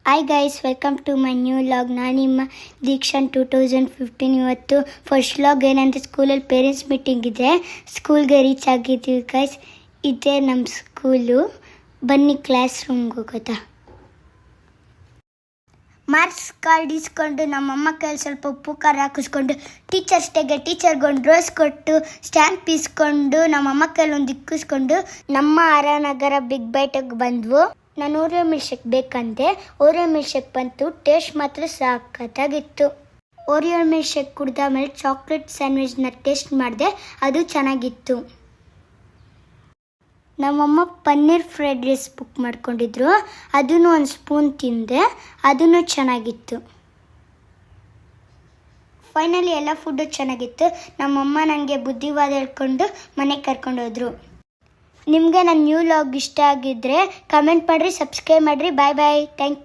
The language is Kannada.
Hi guys, welcome to my new log. ನಾನು ನಿಮ್ಮ ದೀಕ್ಷಾನ್ 2015. ಇವತ್ತು ಫಸ್ಟ್ ಲಾಗ್ ಏನಂದರೆ ಸ್ಕೂಲಲ್ಲಿ ಪೇರೆಂಟ್ಸ್ ಮೀಟಿಂಗ್ ಇದೆ. ಸ್ಕೂಲ್ಗೆ ರೀಚ್ ಆಗಿದ್ದೀವಿ ಗೈಸ್. ಇದೇ ನಮ್ಮ ಸ್ಕೂಲು. ಬನ್ನಿ ಕ್ಲಾಸ್ ರೂಮ್ಗೆ ಹೋಗೋದಾ. ಮಾರ್ಕ್ಸ್ ಕಾರ್ಡ್ ಇಸ್ಕೊಂಡು ನಮ್ಮಮ್ಮ ಕೈಯಲ್ಲಿ ಸ್ವಲ್ಪ ಉಪ್ಪು ಖಾರ ಹಾಕಿಸ್ಕೊಂಡು ಟೀಚರ್ಸ್ ಡೇಗೆ ಟೀಚರ್ಗೊಂದು ರೋಸ್ ಕೊಟ್ಟು ಸ್ಟ್ಯಾಂಪ್ ಇಸ್ಕೊಂಡು ನಮ್ಮಮ್ಮ ಕೈಯಲ್ಲಿ ಒಂದು ಇಕ್ಕಿಸ್ಕೊಂಡು ನಮ್ಮ ಆರಾನಗರ ಬಿಗ್ ಬೈಟಿಗೆ ಬಂದ್ವು. ನಾನು ಓರಿಯೋ ಮಿಲ್ಕ್ ಶೇಕ್ ಬೇಕಂತೆ. ಓರಿಯೋ ಮಿಲ್ಕ್ ಶೇಕ್ ಬಂತು. ಟೇಸ್ಟ್ ಮಾತ್ರ ಸಾಕತ್ತಾಗಿತ್ತು. ಓರಿಯೋ ಮಿಲ್ಕ್ ಶೇಕ್ ಕುಡ್ದಾದ್ಮೇಲೆ ಚಾಕ್ಲೇಟ್ ಸ್ಯಾಂಡ್ವಿಚ್ನ ಟೇಸ್ಟ್ ಮಾಡಿದೆ. ಅದು ಚೆನ್ನಾಗಿತ್ತು. ನಮ್ಮಮ್ಮ ಪನ್ನೀರ್ ಫ್ರೈಡ್ ರೈಸ್ ಬುಕ್ ಮಾಡ್ಕೊಂಡಿದ್ರು. ಅದನ್ನು ಒಂದು ಸ್ಪೂನ್ ತಿಂದೆ. ಅದನ್ನು ಚೆನ್ನಾಗಿತ್ತು. ಫೈನಲಿ ಎಲ್ಲ ಫುಡ್ಡು ಚೆನ್ನಾಗಿತ್ತು. ನಮ್ಮಮ್ಮ ನನಗೆ ಬುದ್ಧಿವಾದ ಹೇಳ್ಕೊಂಡು ಮನೆಗೆ ಕರ್ಕೊಂಡೋದ್ರು. ನಿಮಗೆ ನನ್ನ ನ್ಯೂ ಲಾಗ್ ಇಷ್ಟ ಆಗಿದ್ದರೆ ಕಮೆಂಟ್ ಮಾಡಿರಿ, ಸಬ್ಸ್ಕ್ರೈಬ್ ಮಾಡಿರಿ. Bye bye. Thank you.